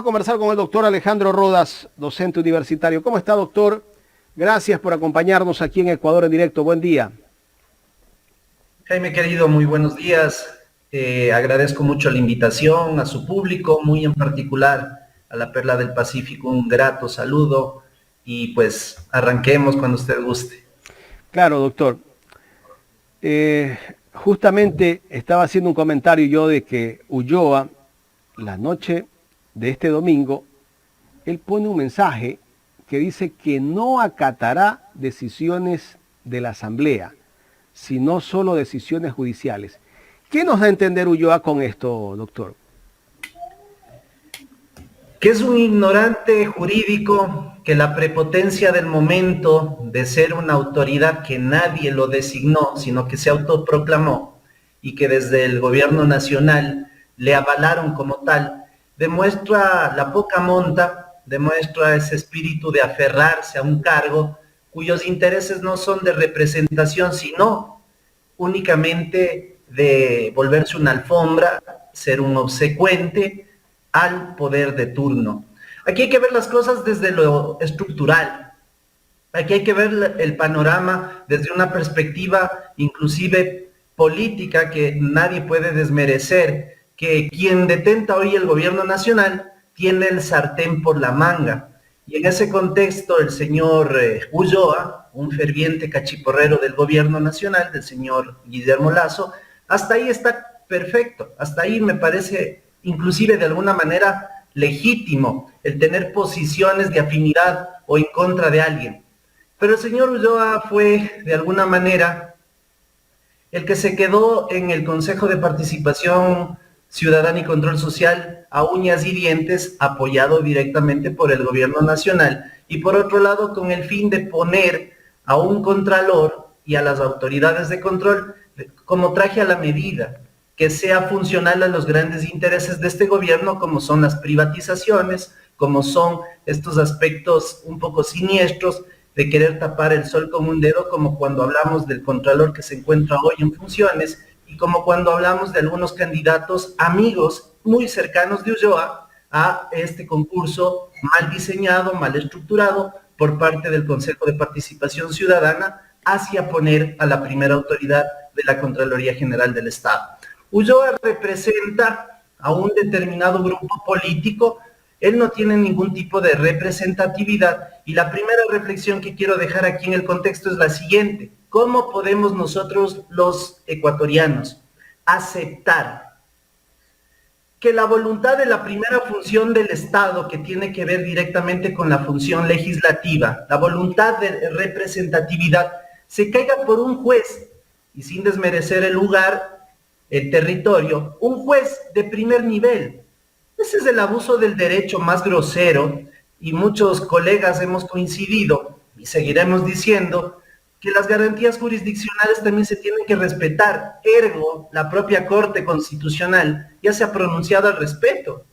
a conversar con el doctor Alejandro Rodas, docente universitario. ¿Cómo está, doctor? Gracias por acompañarnos aquí en Ecuador en directo. Buen día. Jaime, querido, muy buenos días. Agradezco mucho la invitación a su público, muy en particular a la Perla del Pacífico. Un grato saludo y pues arranquemos cuando usted guste. Claro, doctor. Justamente estaba haciendo un comentario yo de que Ulloa, la noche de este domingo, él pone un mensaje que dice que no acatará decisiones de la Asamblea, sino solo decisiones judiciales. ¿Qué nos da a entender Ulloa con esto, doctor? Que es un ignorante jurídico, que la prepotencia del momento de ser una autoridad que nadie lo designó, sino que se autoproclamó y que desde el gobierno nacional le avalaron como tal, demuestra la poca monta, demuestra ese espíritu de aferrarse a un cargo cuyos intereses no son de representación, sino únicamente de volverse una alfombra, ser un obsecuente al poder de turno. Aquí hay que ver las cosas desde lo estructural. Aquí hay que ver el panorama desde una perspectiva inclusive política que nadie puede desmerecer, que quien detenta hoy el gobierno nacional tiene el sartén por la manga. Y en ese contexto el señor Ulloa, un ferviente cachiporrero del gobierno nacional, del señor Guillermo Lasso, hasta ahí está perfecto, hasta ahí me parece inclusive de alguna manera legítimo el tener posiciones de afinidad o en contra de alguien. Pero el señor Ulloa fue de alguna manera el que se quedó en el Consejo de Participación Ciudadana y Control Social a uñas y dientes, apoyado directamente por el gobierno nacional, y por otro lado con el fin de poner a un contralor y a las autoridades de control como traje a la medida, que sea funcional a los grandes intereses de este gobierno, como son las privatizaciones, como son estos aspectos un poco siniestros de querer tapar el sol con un dedo, como cuando hablamos del contralor que se encuentra hoy en funciones, y como cuando hablamos de algunos candidatos amigos muy cercanos de Ulloa a este concurso mal diseñado, mal estructurado por parte del Consejo de Participación Ciudadana hacia poner a la primera autoridad de la Contraloría General del Estado. Ulloa representa a un determinado grupo político, él no tiene ningún tipo de representatividad, y la primera reflexión que quiero dejar aquí en el contexto es la siguiente: ¿cómo podemos nosotros los ecuatorianos aceptar que la voluntad de la primera función del Estado, que tiene que ver directamente con la función legislativa, la voluntad de representatividad, se caiga por un juez, y sin desmerecer el lugar, el territorio, un juez de primer nivel? Ese es el abuso del derecho más grosero, y muchos colegas hemos coincidido y seguiremos diciendo que las garantías jurisdiccionales también se tienen que respetar. Ergo, la propia Corte Constitucional ya se ha pronunciado al respecto.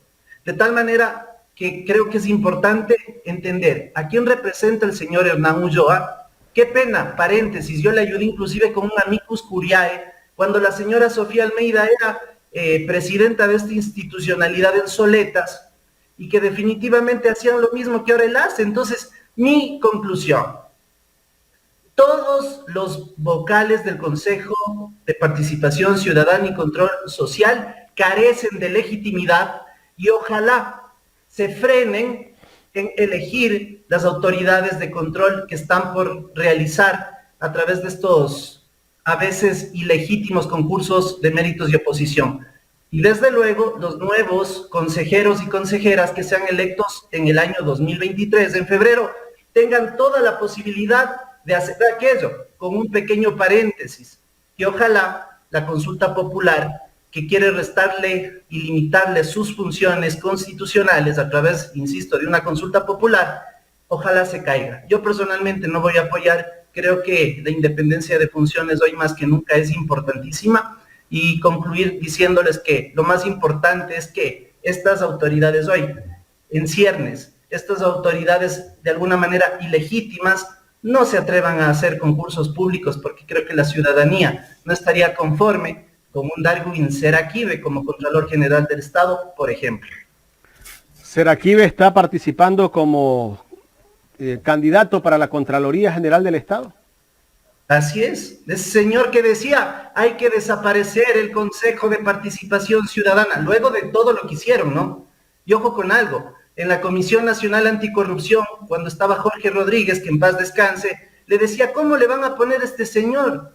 De tal manera que creo que es importante entender a quién representa el señor Hernán Ulloa. Qué pena, paréntesis, yo le ayudé inclusive con un amicus curiae cuando la señora Sofía Almeida era presidenta de esta institucionalidad en Soletas, y que definitivamente hacían lo mismo que ahora él hace. Entonces, mi conclusión: todos los vocales del Consejo de Participación Ciudadana y Control Social carecen de legitimidad, y ojalá se frenen en elegir las autoridades de control que están por realizar a través de estos a veces ilegítimos concursos de méritos y oposición. Y desde luego los nuevos consejeros y consejeras que sean electos en el año 2023, en febrero, tengan toda la posibilidad de hacer aquello, con un pequeño paréntesis, que ojalá la consulta popular, que quiere restarle y limitarle sus funciones constitucionales a través, insisto, de una consulta popular, ojalá se caiga. Yo personalmente no voy a apoyar. Creo que la independencia de funciones hoy más que nunca es importantísima, y concluir diciéndoles que lo más importante es que estas autoridades hoy, en ciernes, estas autoridades de alguna manera ilegítimas, no se atrevan a hacer concursos públicos, porque creo que la ciudadanía no estaría conforme con un Darwin Seraquibe como Contralor General del Estado, por ejemplo. Seraquibe está participando como candidato para la Contraloría General del Estado. Así es, ese señor que decía, hay que desaparecer el Consejo de Participación Ciudadana, luego de todo lo que hicieron, ¿no? Y ojo con algo, en la Comisión Nacional Anticorrupción, cuando estaba Jorge Rodríguez, que en paz descanse, le decía, ¿cómo le van a poner a este señor?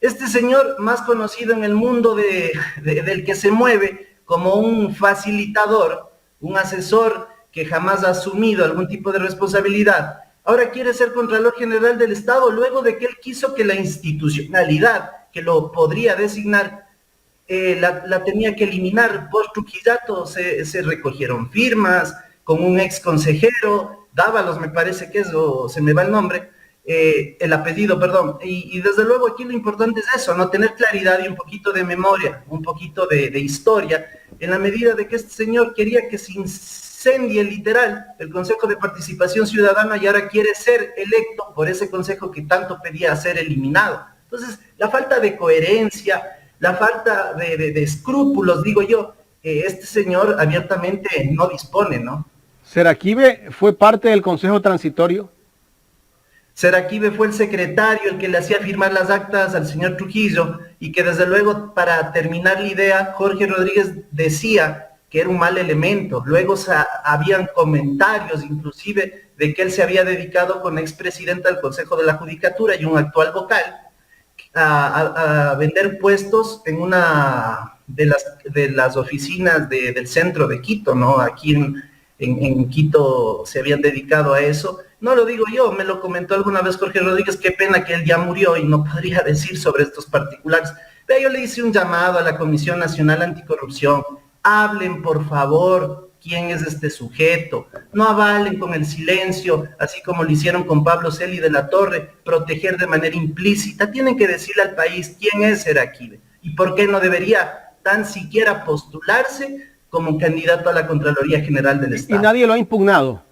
Este señor más conocido en el mundo del que se mueve como un facilitador, un asesor que jamás ha asumido algún tipo de responsabilidad, ahora quiere ser Contralor General del Estado, luego de que él quiso que la institucionalidad que lo podría designar la tenía que eliminar. Post Trujillato se recogieron firmas con un ex consejero, Dávalos me parece que es, o se me va el nombre, el apellido, perdón, y desde luego aquí lo importante es eso, ¿no? Tener claridad y un poquito de memoria, un poquito de historia, en la medida de que este señor quería que se incendie literal el Consejo de Participación Ciudadana y ahora quiere ser electo por ese consejo que tanto pedía ser eliminado. Entonces, la falta de coherencia, la falta de escrúpulos, digo yo, este señor abiertamente no dispone, ¿no? ¿Seraquibe fue parte del Consejo Transitorio? Seraquibe fue el secretario, el que le hacía firmar las actas al señor Trujillo, y que desde luego, para terminar la idea, Jorge Rodríguez decía que era un mal elemento. Luego habían comentarios inclusive de que él se había dedicado con expresidenta del Consejo de la Judicatura y un actual vocal a vender puestos en una de las oficinas del centro de Quito, ¿no? Aquí en Quito se habían dedicado a eso. No lo digo yo, me lo comentó alguna vez Jorge Rodríguez, qué pena que él ya murió y no podría decir sobre estos particulares. Pero yo le hice un llamado a la Comisión Nacional Anticorrupción, hablen por favor quién es este sujeto, no avalen con el silencio, así como lo hicieron con Pablo Celi de la Torre, proteger de manera implícita. Tienen que decirle al país quién es Seraquibe y por qué no debería tan siquiera postularse como candidato a la Contraloría General del Estado. Y nadie lo ha impugnado.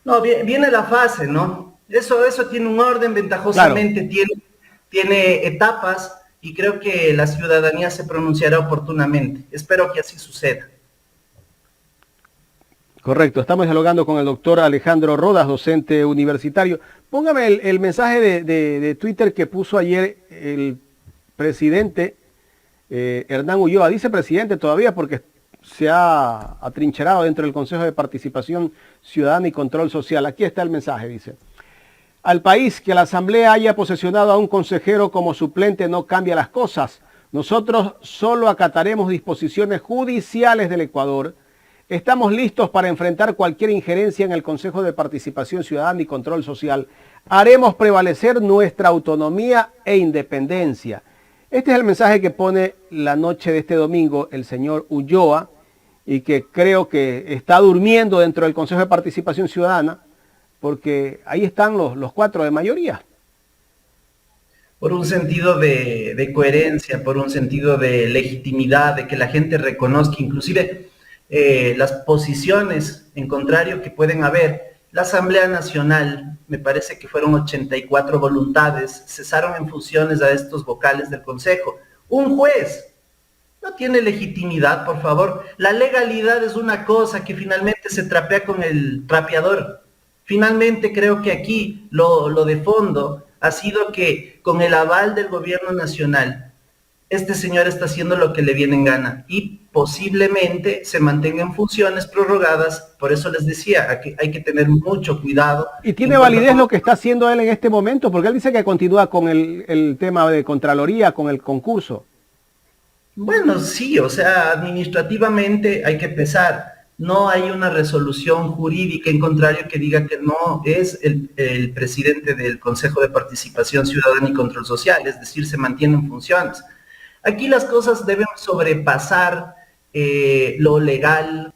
No, viene la fase, ¿no? Eso tiene un orden, ventajosamente, claro. tiene etapas, y creo que la ciudadanía se pronunciará oportunamente. Espero que así suceda. Correcto, estamos dialogando con el doctor Alejandro Rodas, docente universitario. Póngame el mensaje de Twitter que puso ayer el presidente Hernán Ulloa. Dice presidente todavía porque se ha atrincherado dentro del Consejo de Participación Ciudadana y Control Social. Aquí está el mensaje, dice: al país que la Asamblea haya posesionado a un consejero como suplente no cambia las cosas. Nosotros solo acataremos disposiciones judiciales del Ecuador. Estamos listos para enfrentar cualquier injerencia en el Consejo de Participación Ciudadana y Control Social. Haremos prevalecer nuestra autonomía e independencia. Este es el mensaje que pone la noche de este domingo el señor Ulloa, y que creo que está durmiendo dentro del Consejo de Participación Ciudadana, porque ahí están los 4 de mayoría. Por un sentido de coherencia, por un sentido de legitimidad, de que la gente reconozca inclusive las posiciones en contrario que pueden haber. La Asamblea Nacional, me parece que fueron 84 voluntades, cesaron en funciones a estos vocales del Consejo. Un juez no tiene legitimidad, por favor. La legalidad es una cosa que finalmente se trapea con el trapeador. Finalmente creo que aquí lo de fondo ha sido que con el aval del gobierno nacional, este señor está haciendo lo que le viene en gana y posiblemente se mantenga en funciones prorrogadas. Por eso les decía, hay que tener mucho cuidado. ¿Y tiene validez lo que está haciendo él en este momento? Porque él dice que continúa con el tema de Contraloría, con el concurso. Bueno, sí, o sea, administrativamente hay que pesar. No hay una resolución jurídica en contrario que diga que no es el presidente del Consejo de Participación Ciudadana y Control Social, es decir, se mantiene en funciones. Aquí las cosas deben sobrepasar lo legal,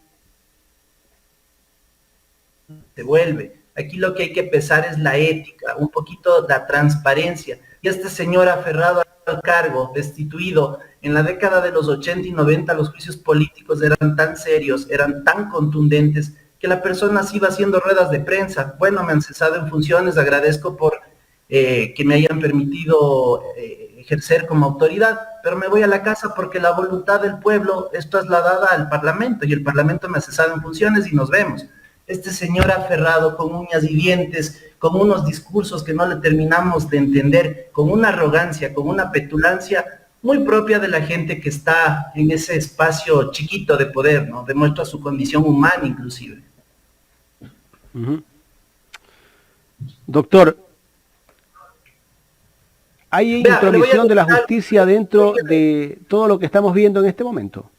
se vuelve. Aquí lo que hay que pesar es la ética, un poquito la transparencia. Y este señor aferrado al cargo, destituido, en la década de los 80 y 90 los juicios políticos eran tan serios, eran tan contundentes, que la persona se iba haciendo ruedas de prensa. Bueno, me han cesado en funciones, agradezco por que me hayan permitido ejercer como autoridad, pero me voy a la casa porque la voluntad del pueblo es trasladada al Parlamento y el Parlamento me ha cesado en funciones y nos vemos. Este señor aferrado con uñas y dientes, con unos discursos que no le terminamos de entender, con una arrogancia, con una petulancia muy propia de la gente que está en ese espacio chiquito de poder, ¿no? Demuestra su condición humana inclusive. Doctor, ¿hay intromisión de la justicia dentro de todo lo que estamos viendo en este momento?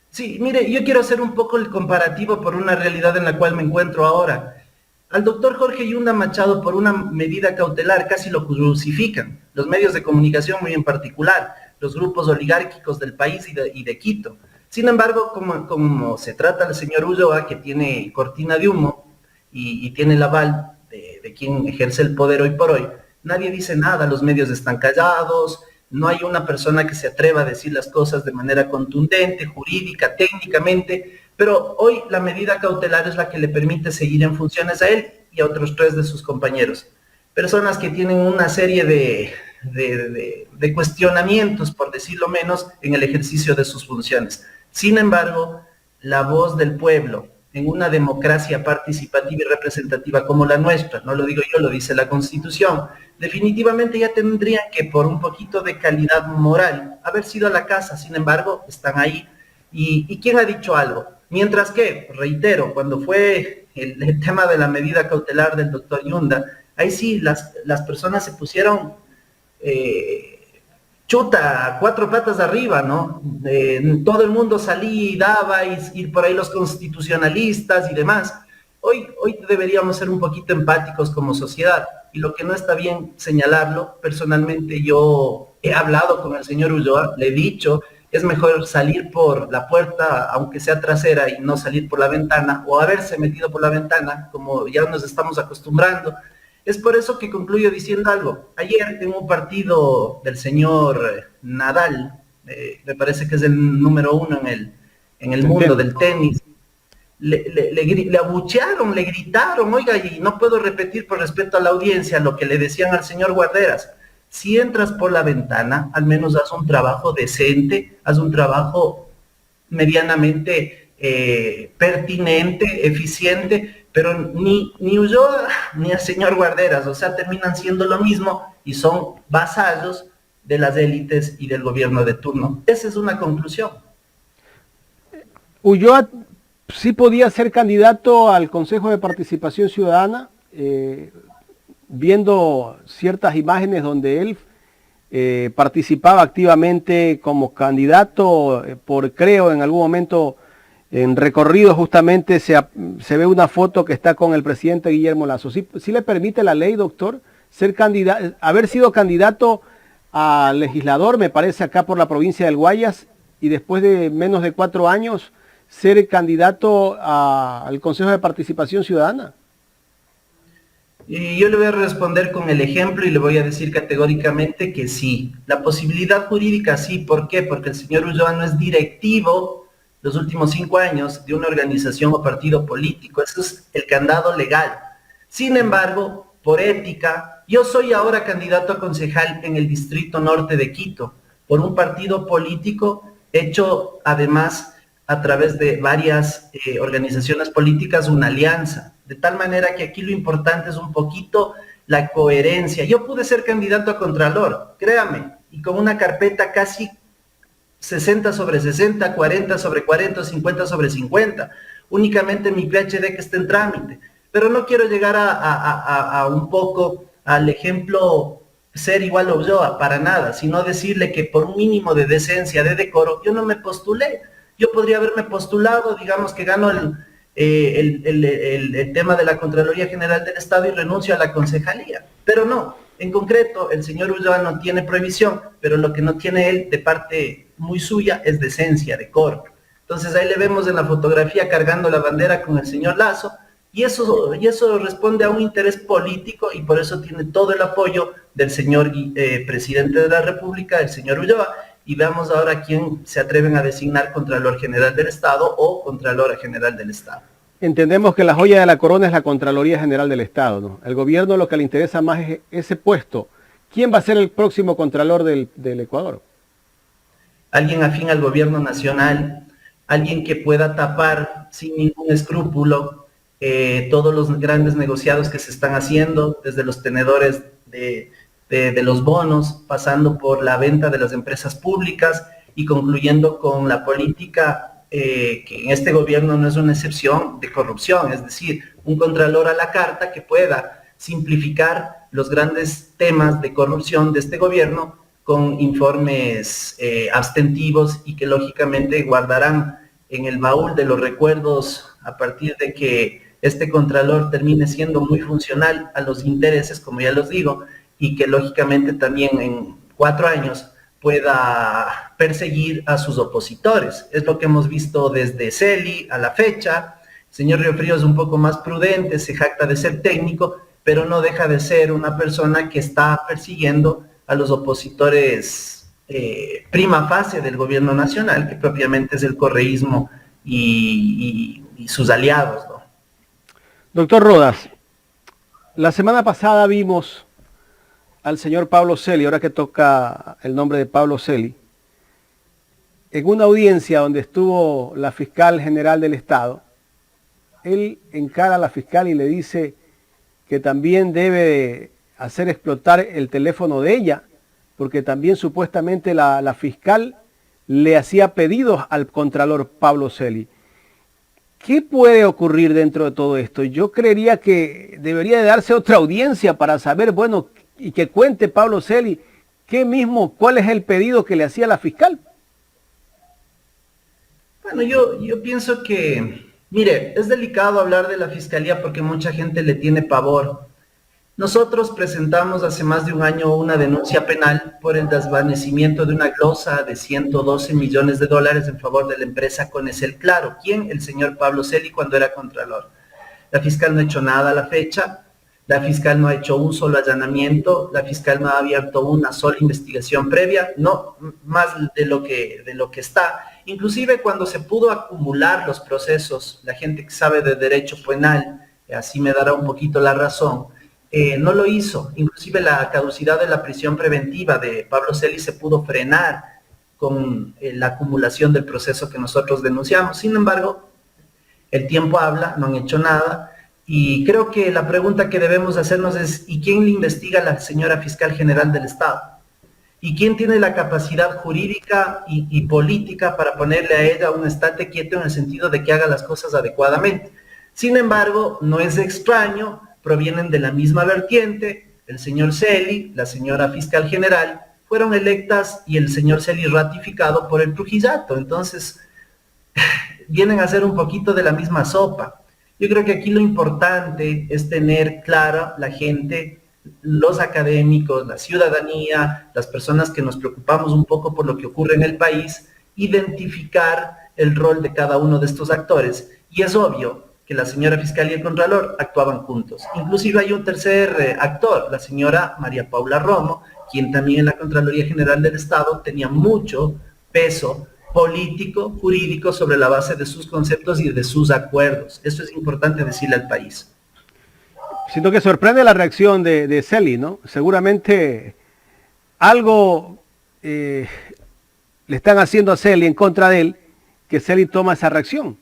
Sí, mire, yo quiero hacer un poco el comparativo por una realidad en la cual me encuentro ahora. Al doctor Jorge Yunda Machado, por una medida cautelar, casi lo crucifican. Los medios de comunicación muy en particular, los grupos oligárquicos del país y de Quito. Sin embargo, como se trata del señor Ulloa, que tiene cortina de humo y tiene el aval de quien ejerce el poder hoy por hoy, nadie dice nada, los medios están callados, no hay una persona que se atreva a decir las cosas de manera contundente, jurídica, técnicamente, pero hoy la medida cautelar es la que le permite seguir en funciones a él y a otros 3 de sus compañeros. Personas que tienen una serie de cuestionamientos, por decirlo menos, en el ejercicio de sus funciones. Sin embargo, la voz del pueblo en una democracia participativa y representativa como la nuestra, no lo digo yo, lo dice la Constitución, definitivamente ya tendrían que, por un poquito de calidad moral, haber sido a la casa. Sin embargo, están ahí. ¿Y quién ha dicho algo? Mientras que, reitero, cuando fue el tema de la medida cautelar del doctor Yunda, ahí sí las personas se pusieron chuta, 4 patas arriba, ¿no? Todo el mundo salía y daba, y por ahí los constitucionalistas y demás. Hoy deberíamos ser un poquito empáticos como sociedad, y lo que no está bien señalarlo, personalmente yo he hablado con el señor Ulloa, le he dicho, es mejor salir por la puerta, aunque sea trasera, y no salir por la ventana, o haberse metido por la ventana, como ya nos estamos acostumbrando. Es por eso que concluyo diciendo algo. Ayer en un partido del señor Nadal, me parece que es el número 1 en el mundo del tenis, le abuchearon, le gritaron, oiga, y no puedo repetir por respeto a la audiencia lo que le decían al señor Guarderas. Si entras por la ventana, al menos haz un trabajo decente, haz un trabajo medianamente pertinente, eficiente, pero ni Ulloa ni el señor Guarderas, o sea, terminan siendo lo mismo y son vasallos de las élites y del gobierno de turno. Esa es una conclusión. Ulloa sí podía ser candidato al Consejo de Participación Ciudadana, viendo ciertas imágenes donde él participaba activamente como candidato, creo en algún momento en recorrido justamente se ve una foto que está con el presidente Guillermo Lasso. ¿Sí le permite la ley, doctor, haber sido candidato a legislador, me parece, acá por la provincia del Guayas, y después de menos de 4 años ser candidato al Consejo de Participación Ciudadana? Y yo le voy a responder con el ejemplo y le voy a decir categóricamente que sí. La posibilidad jurídica sí. ¿Por qué? Porque el señor Ulloa no es directivo los últimos 5 años de una organización o partido político. Eso es el candado legal. Sin embargo, por ética, yo soy ahora candidato a concejal en el Distrito Norte de Quito, por un partido político hecho además a través de varias organizaciones políticas, una alianza. De tal manera que aquí lo importante es un poquito la coherencia. Yo pude ser candidato a Contralor, créame, y con una carpeta casi 60/60, 40/40, 50/50. Únicamente mi PhD que está en trámite. Pero no quiero llegar a un poco al ejemplo ser igual a Ulloa, para nada, sino decirle que por un mínimo de decencia, de decoro, yo no me postulé. Yo podría haberme postulado, digamos que gano el tema de la Contraloría General del Estado y renuncio a la concejalía. Pero no, en concreto, el señor Ulloa no tiene prohibición, pero lo que no tiene él de parte muy suya es decencia, decoro. Entonces ahí le vemos en la fotografía cargando la bandera con el señor Lasso, y eso responde a un interés político, y por eso tiene todo el apoyo del señor presidente de la República, el señor Ulloa. Y veamos ahora quién se atreven a designar Contralor General del Estado o Contralora General del Estado. Entendemos que la joya de la corona es la Contraloría General del Estado, ¿no? El gobierno lo que le interesa más es ese puesto. ¿Quién va a ser el próximo Contralor del Ecuador? alguien afín al gobierno nacional, alguien que pueda tapar sin ningún escrúpulo todos los grandes negociados que se están haciendo, desde los tenedores de los bonos, pasando por la venta de las empresas públicas y concluyendo con la política que en este gobierno no es una excepción de corrupción, es decir, un contralor a la carta que pueda simplificar los grandes temas de corrupción de este gobierno con informes abstentivos y que lógicamente guardarán en el baúl de los recuerdos a partir de que este contralor termine siendo muy funcional a los intereses, como ya los digo, y que lógicamente también en 4 años pueda perseguir a sus opositores. Es lo que hemos visto desde Celi a la fecha. El señor Riofrío es un poco más prudente, se jacta de ser técnico, pero no deja de ser una persona que está persiguiendo a los opositores prima facie del gobierno nacional, que propiamente es el correísmo y sus aliados, ¿no? Doctor Rodas, la semana pasada vimos al señor Pablo Celi, ahora que toca el nombre de Pablo Celi, en una audiencia donde estuvo la fiscal general del Estado. Él encara a la fiscal y le dice que también debe hacer explotar el teléfono de ella, porque también supuestamente la fiscal le hacía pedidos al contralor Pablo Celi. ¿Qué puede ocurrir dentro de todo esto? Yo creería que debería de darse otra audiencia para saber, bueno, y que cuente Pablo Celi cuál es el pedido que le hacía la fiscal. Bueno, yo pienso que, mire, es delicado hablar de la fiscalía porque mucha gente le tiene pavor. Nosotros presentamos hace más de un año una denuncia penal por el desvanecimiento de una glosa de 112 millones de dólares en favor de la empresa Conecel Claro. ¿Quién? El señor Pablo Celi cuando era contralor. La fiscal no ha hecho nada a la fecha, la fiscal no ha hecho un solo allanamiento, la fiscal no ha abierto una sola investigación previa, no más de lo que está. Inclusive cuando se pudo acumular los procesos, la gente que sabe de derecho penal, así me dará un poquito la razón, no lo hizo. Inclusive la caducidad de la prisión preventiva de Pablo Celi se pudo frenar con la acumulación del proceso que nosotros denunciamos. Sin embargo, el tiempo habla, no han hecho nada, y creo que la pregunta que debemos hacernos es, ¿y quién le investiga a la señora fiscal general del Estado? ¿Y quién tiene la capacidad jurídica y política para ponerle a ella un estate quieto en el sentido de que haga las cosas adecuadamente? Sin embargo, no es extraño, provienen de la misma vertiente, el señor Celi, la señora fiscal general, fueron electas y el señor Celi ratificado por el Trujillato. Entonces, vienen a ser un poquito de la misma sopa. Yo creo que aquí lo importante es tener clara la gente, los académicos, la ciudadanía, las personas que nos preocupamos un poco por lo que ocurre en el país, identificar el rol de cada uno de estos actores. Y es obvio que la señora fiscal y el contralor actuaban juntos. Inclusive hay un tercer actor, la señora María Paula Romo, quien también en la Contraloría General del Estado tenía mucho peso político, jurídico, sobre la base de sus conceptos y de sus acuerdos. Eso es importante decirle al país. Siento que sorprende la reacción de Celi, ¿no? Seguramente algo le están haciendo a Celi en contra de él, que Celi toma esa reacción.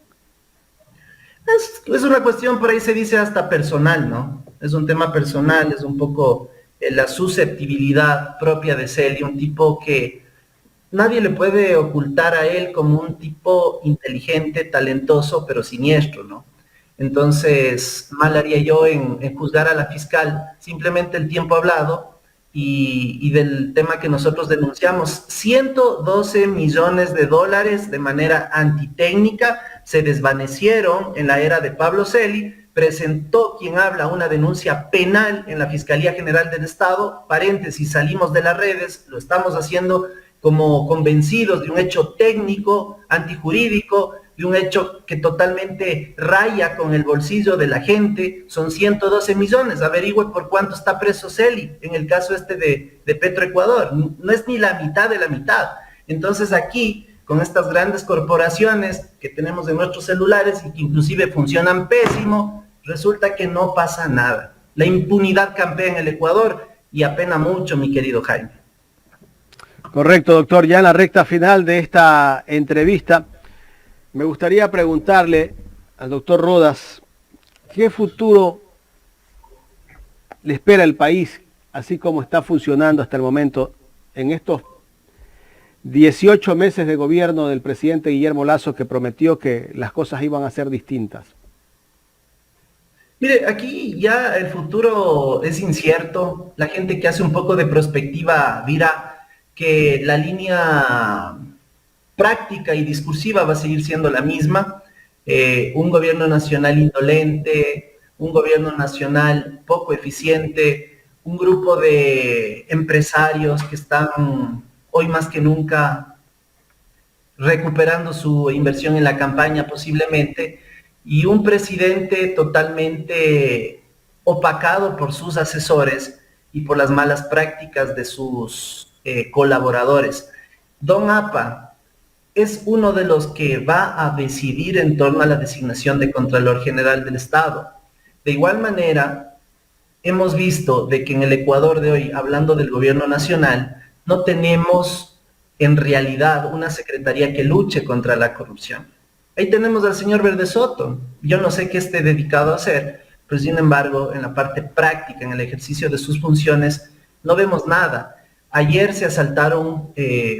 Es una cuestión, por ahí se dice hasta personal, ¿no? Es un tema personal, es un poco la susceptibilidad propia de Celi, un tipo que nadie le puede ocultar a él como un tipo inteligente, talentoso, pero siniestro, ¿no? Entonces, mal haría yo en juzgar a la fiscal. Simplemente el tiempo ha hablado y del tema que nosotros denunciamos, 112 millones de dólares de manera antitécnica se desvanecieron en la era de Pablo Celi. Presentó quien habla una denuncia penal en la Fiscalía General del Estado, paréntesis, salimos de las redes, lo estamos haciendo como convencidos de un hecho técnico, antijurídico, de un hecho que totalmente raya con el bolsillo de la gente. Son 112 millones, averigüe por cuánto está preso Celi, en el caso este de Petroecuador, no es ni la mitad de la mitad. Entonces aquí, con estas grandes corporaciones que tenemos en nuestros celulares y que inclusive funcionan pésimo, resulta que no pasa nada. La impunidad campea en el Ecuador y apena mucho, mi querido Jaime. Correcto, doctor. Ya en la recta final de esta entrevista, me gustaría preguntarle al doctor Rodas, ¿qué futuro le espera el país, así como está funcionando hasta el momento en estos 18 meses de gobierno del presidente Guillermo Lasso, que prometió que las cosas iban a ser distintas? Mire, aquí ya el futuro es incierto. La gente que hace un poco de prospectiva dirá que la línea práctica y discursiva va a seguir siendo la misma. Un gobierno nacional indolente, un gobierno nacional poco eficiente, un grupo de empresarios que están hoy más que nunca recuperando su inversión en la campaña posiblemente, y un presidente totalmente opacado por sus asesores y por las malas prácticas de sus colaboradores. Don APA es uno de los que va a decidir en torno a la designación de Contralor General del Estado. De igual manera, hemos visto de que en el Ecuador de hoy, hablando del gobierno nacional, no tenemos en realidad una secretaría que luche contra la corrupción. Ahí tenemos al señor Verde Soto. Yo no sé qué esté dedicado a hacer, pero sin embargo, en la parte práctica, en el ejercicio de sus funciones, no vemos nada. Ayer se asaltaron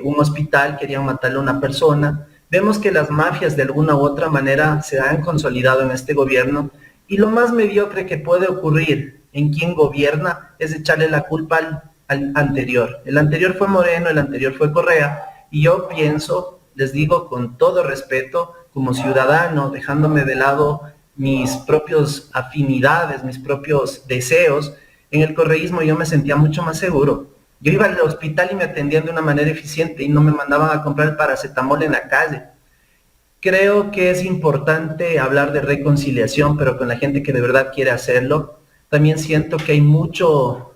un hospital, querían matarle a una persona. Vemos que las mafias de alguna u otra manera se han consolidado en este gobierno, y lo más mediocre que puede ocurrir en quien gobierna es echarle la culpa al anterior. El anterior fue Moreno, el anterior fue Correa, y yo pienso, les digo con todo respeto, como ciudadano, dejándome de lado mis propias afinidades, mis propios deseos, en el correísmo yo me sentía mucho más seguro. Yo iba al hospital y me atendían de una manera eficiente y no me mandaban a comprar el paracetamol en la calle. Creo que es importante hablar de reconciliación, pero con la gente que de verdad quiere hacerlo. También siento que hay mucho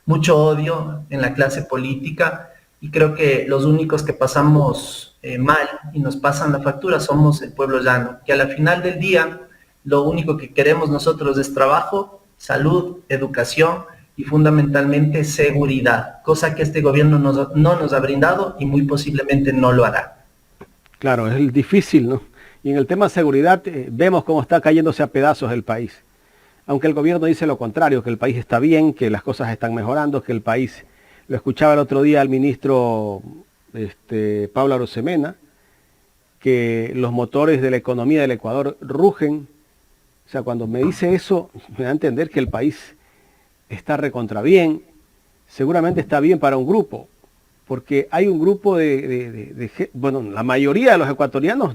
odio en la clase política, y creo que los únicos que pasamos mal y nos pasan la factura somos el pueblo llano, que a la final del día lo único que queremos nosotros es trabajo, salud, educación y fundamentalmente seguridad, cosa que este gobierno no nos ha brindado y muy posiblemente no lo hará. Claro, es difícil, ¿no? Y en el tema de seguridad vemos cómo está cayéndose a pedazos el país. Aunque el gobierno dice lo contrario, que el país está bien, que las cosas están mejorando, que el país... Lo escuchaba el otro día al ministro Pablo Arosemena, que los motores de la economía del Ecuador rugen. O sea, cuando me dice eso, me da a entender que el país está recontra bien. Seguramente está bien para un grupo, porque hay un grupo bueno, la mayoría de los ecuatorianos,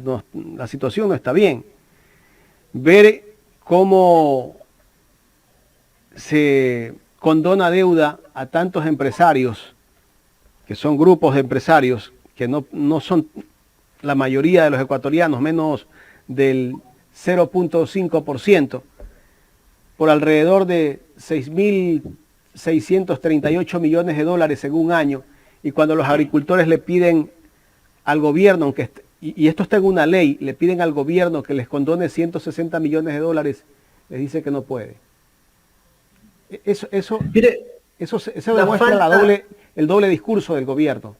la situación no está bien. Ver cómo se condona deuda a tantos empresarios, que son grupos de empresarios, que no son la mayoría de los ecuatorianos, menos del 0.5%, por alrededor de 6.638 millones de dólares en un año, y cuando los agricultores le piden al gobierno, y esto está en una ley, le piden al gobierno que les condone 160 millones de dólares, les dice que no puede. Mire, Eso demuestra el doble discurso del gobierno.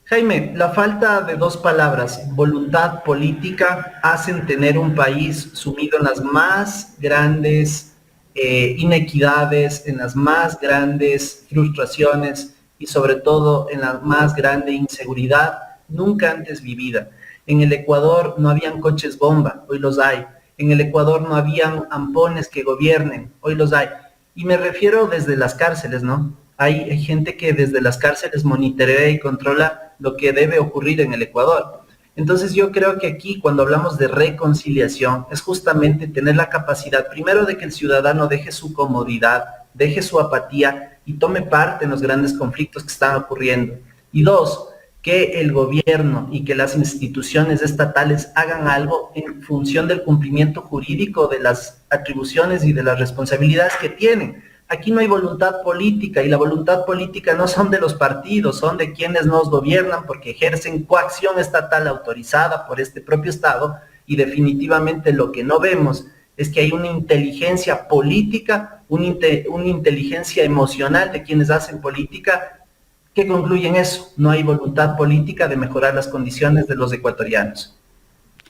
Jaime, la falta de dos palabras, voluntad política, hacen tener un país sumido en las más grandes inequidades, en las más grandes frustraciones y sobre todo en la más grande inseguridad nunca antes vivida. En el Ecuador no habían coches bomba, hoy los hay. En el Ecuador no habían ampones que gobiernen, hoy los hay. Y me refiero desde las cárceles, ¿no? Hay gente que desde las cárceles monitorea y controla lo que debe ocurrir en el Ecuador. Entonces yo creo que aquí cuando hablamos de reconciliación es justamente tener la capacidad, primero, de que el ciudadano deje su comodidad, deje su apatía y tome parte en los grandes conflictos que están ocurriendo. Y dos, que el gobierno y que las instituciones estatales hagan algo en función del cumplimiento jurídico de las atribuciones y de las responsabilidades que tienen. Aquí no hay voluntad política, y la voluntad política no son de los partidos, son de quienes nos gobiernan porque ejercen coacción estatal autorizada por este propio Estado, y definitivamente lo que no vemos es que hay una inteligencia política, una inteligencia emocional de quienes hacen política que concluye en eso. No hay voluntad política de mejorar las condiciones de los ecuatorianos.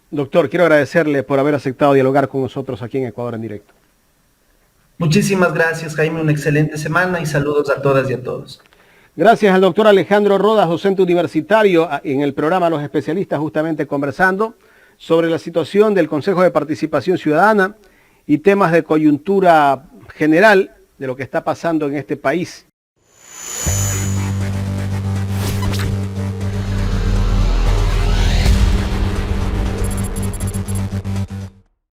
Doctor, quiero agradecerle por haber aceptado dialogar con nosotros aquí en Ecuador en Directo. Muchísimas gracias, Jaime. Una excelente semana y saludos a todas y a todos. Gracias al doctor Alejandro Rodas, docente universitario, en el programa Los Especialistas, justamente conversando sobre la situación del Consejo de Participación Ciudadana y temas de coyuntura general de lo que está pasando en este país.